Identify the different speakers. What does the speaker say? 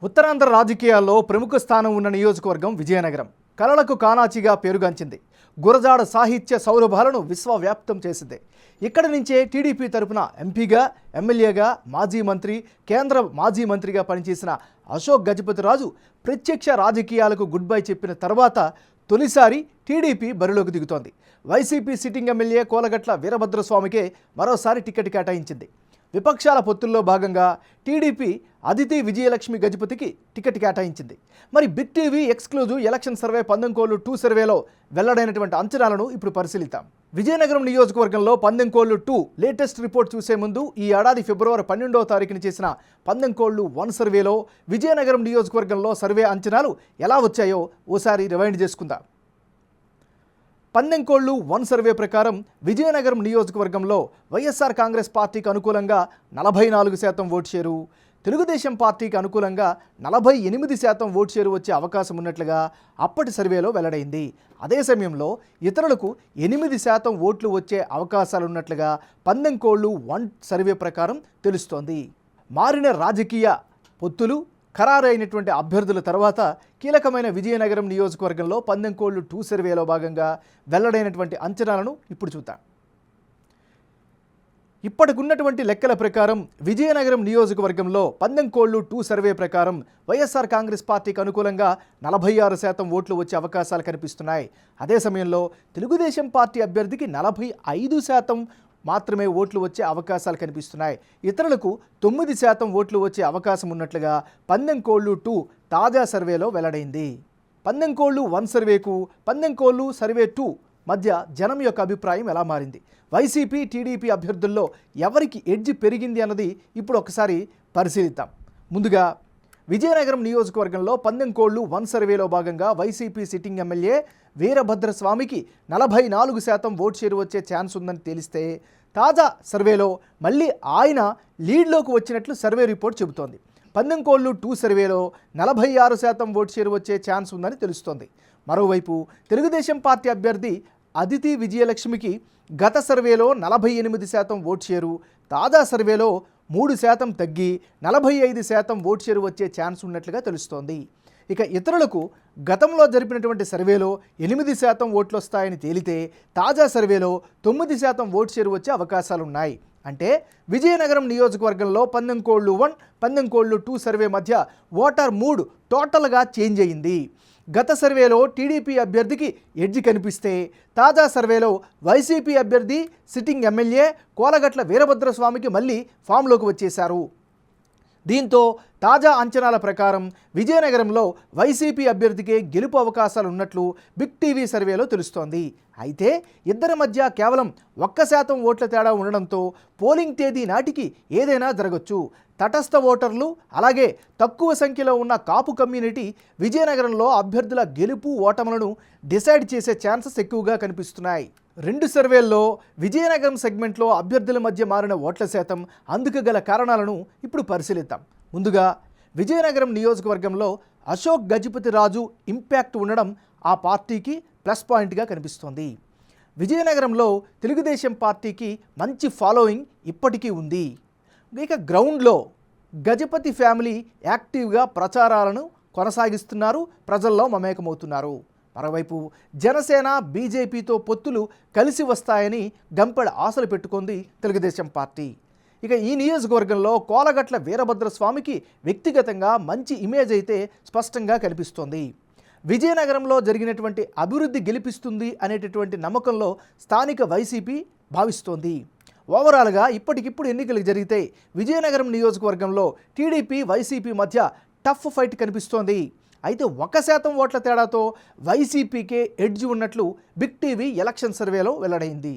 Speaker 1: ఉత్తరాంధ్ర రాజకీయాల్లో ప్రముఖ స్థానం ఉన్న నియోజకవర్గం విజయనగరం కళలకు కానాచిగా పేరుగాంచింది. గురజాడ సాహిత్య సౌరభాలను విశ్వవ్యాప్తం చేసింది. ఇక్కడి నుంచే టీడీపీ తరపున ఎంపీగా, ఎమ్మెల్యేగా, మాజీ మంత్రి, కేంద్ర మాజీ మంత్రిగా పనిచేసిన అశోక్ గజపతిరాజు ప్రత్యక్ష రాజకీయాలకు గుడ్ బై చెప్పిన తర్వాత తొలిసారి టీడీపీ బరిలోకి దిగుతోంది. వైసీపీ సిట్టింగ్ ఎమ్మెల్యే కోలగట్ల వీరభద్రస్వామికే మరోసారి టికెట్ కేటాయించింది. విపక్షాల పొత్తుల్లో భాగంగా టీడీపీ అదితి విజయలక్ష్మి గజపతికి టికెట్ కేటాయించింది. మరి big TV exclusive election survey పందెంకోళ్లు 2 సర్వేలో వెల్లడైనటువంటి అంచనాలను ఇప్పుడు పరిశీలిద్దాం. విజయనగరం నియోజకవర్గంలో పందెంకోళ్లు 2 లేటెస్ట్ రిపోర్ట్ చూసే ముందు ఈ ఏడాది ఫిబ్రవరి 12వ తారీఖున చేసిన పందెంకోళ్లు 1 సర్వేలో విజయనగరం నియోజకవర్గంలో సర్వే అంచనాలు ఎలా వచ్చాయో ఓసారి రివైండ్ చేసుకుందాం. పందెంకోళ్లు 1 సర్వే ప్రకారం విజయనగరం నియోజకవర్గంలో వైఎస్ఆర్ కాంగ్రెస్ పార్టీకి అనుకూలంగా 44% ఓటు షేరు, తెలుగుదేశం పార్టీకి అనుకూలంగా 48% ఓటు షేరు వచ్చే అవకాశం ఉన్నట్లుగా అప్పటి సర్వేలో వెల్లడైంది. అదే సమయంలో ఇతరులకు 8% ఓట్లు వచ్చే అవకాశాలున్నట్లుగా పందెంకోళ్లు 1 సర్వే ప్రకారం తెలుస్తోంది. మారిన రాజకీయ పొత్తులు, ఖరారైనటువంటి అభ్యర్థుల తర్వాత కీలకమైన విజయనగరం నియోజకవర్గంలో పందెంకోళ్లు 2 సర్వేలో భాగంగా వెల్లడైనటువంటి అంచనాలను ఇప్పుడు చూద్దాం. ఇప్పటికున్నటువంటి లెక్కల ప్రకారం విజయనగరం నియోజకవర్గంలో పందెంకోళ్లు 2 సర్వే ప్రకారం వైఎస్ఆర్ కాంగ్రెస్ పార్టీకి అనుకూలంగా 46% ఓట్లు వచ్చే అవకాశాలు కనిపిస్తున్నాయి. అదే సమయంలో తెలుగుదేశం పార్టీ అభ్యర్థికి 45% మాత్రమే ఓట్లు వచ్చే అవకాశాలు కనిపిస్తున్నాయి. ఇతరులకు 9% ఓట్లు వచ్చే అవకాశం ఉన్నట్లుగా పందెంకోళ్లు 2 తాజా సర్వేలో వెల్లడైంది. పందెంకోళ్లు 1 సర్వేకు పందెంకోళ్లు సర్వే 2 మధ్య జనం యొక్క అభిప్రాయం ఎలా మారింది, వైసీపీ టీడీపీ అభ్యర్థుల్లో ఎవరికి ఎడ్జ్ పెరిగింది అన్నది ఇప్పుడు ఒకసారి పరిశీలిద్దాం. ముందుగా విజయనగరం నియోజకవర్గంలో పందెంకోళ్లు 1 సర్వేలో భాగంగా వైసీపీ సిట్టింగ్ ఎమ్మెల్యే వీరభద్రస్వామికి 44% ఓటు షేరు వచ్చే ఛాన్స్ ఉందని తెలిస్తే తాజా సర్వేలో మళ్ళీ ఆయన లీడ్లోకి వచ్చినట్లు సర్వే రిపోర్ట్ చెబుతోంది. పందెంకోళ్లు 2 సర్వేలో 46% ఓటు షేరు వచ్చే ఛాన్స్ ఉందని తెలుస్తోంది. మరోవైపు తెలుగుదేశం పార్టీ అభ్యర్థి అదితి విజయలక్ష్మికి గత సర్వేలో 48% ఓటు షేరు, తాజా సర్వేలో 3% తగ్గి 45% ఓటు షేరు వచ్చే ఛాన్స్ ఉన్నట్లుగా తెలుస్తోంది. ఇక ఇతరులకు గతంలో జరిపినటువంటి సర్వేలో 8% ఓట్లు వస్తాయని తేలితే తాజా సర్వేలో 9% ఓటు షేరు వచ్చే అవకాశాలున్నాయి. అంటే విజయనగరం నియోజకవర్గంలో పందెంకోళ్లు 1, పందెంకోళ్లు 2 సర్వే మధ్య ఓటర్ మూడ్ టోటల్గా చేంజ్ అయ్యింది. గత సర్వేలో టీడీపీ అభ్యర్థికి ఎడ్జ్ కనిపిస్తే తాజా సర్వేలో వైసీపీ అభ్యర్థి సిట్టింగ్ ఎమ్మెల్యే కోలగట్ల వీరభద్రస్వామికి మళ్ళీ ఫామ్లోకి వచ్చేశారు. దీంతో తాజా అంచనాల ప్రకారం విజయనగరంలో వైసీపీ అభ్యర్థికే గెలుపు అవకాశాలు ఉన్నట్లు బిగ్ టీవీ సర్వేలో తెలుస్తోంది. అయితే ఇద్దరి మధ్య కేవలం 1% ఓట్ల తేడా ఉండడంతో పోలింగ్ తేదీ నాటికి ఏదైనా జరగచ్చు. తటస్థ ఓటర్లు అలాగే తక్కువ సంఖ్యలో ఉన్న కాపు కమ్యూనిటీ విజయనగరంలో అభ్యర్థుల గెలుపు ఓటములను డిసైడ్ చేసే ఛాన్సెస్ ఎక్కువగా కనిపిస్తున్నాయి. 2 సర్వేల్లో విజయనగరం సెగ్మెంట్లో అభ్యర్థుల మధ్య మారిన ఓట్ల శాతం, అందుకు గల కారణాలను ఇప్పుడు పరిశీలిద్దాం. ముందుగా విజయనగరం నియోజకవర్గంలో అశోక్ గజపతిరాజు ఇంపాక్ట్ ఉండడం ఆ పార్టీకి ప్లస్ పాయింట్గా కనిపిస్తోంది. విజయనగరంలో తెలుగుదేశం పార్టీకి మంచి ఫాలోయింగ్ ఇప్పటికీ ఉంది. ఇక గ్రౌండ్లో గజపతి ఫ్యామిలీ యాక్టివ్గా ప్రచారాలను కొనసాగిస్తున్నారు, ప్రజల్లో మమేకమవుతున్నారు. మరోవైపు జనసేన బీజేపీతో పొత్తులు కలిసి వస్తాయని గంపెడ ఆశలు పెట్టుకుంది తెలుగుదేశం పార్టీ. ఇక ఈ నియోజకవర్గంలో కోలగట్ల వీరభద్రస్వామికి వ్యక్తిగతంగా మంచి ఇమేజ్ అయితే స్పష్టంగా కనిపిస్తోంది. విజయనగరంలో జరిగినటువంటి అభివృద్ధి గెలిపిస్తుంది అనేటటువంటి నమ్మకంలో స్థానిక వైసీపీ భావిస్తోంది. ఓవరాల్గా ఇప్పటికిప్పుడు ఎన్నికలు జరిగితే విజయనగరం నియోజకవర్గంలో టీడీపీ వైసీపీ మధ్య టఫ్ ఫైట్ కనిపిస్తోంది. అయితే 1% ఓట్ల తేడాతో వైసీపీకే ఎడ్జ్ ఉన్నట్లు బిగ్ టీవీ ఎలక్షన్ సర్వేలో వెల్లడైంది.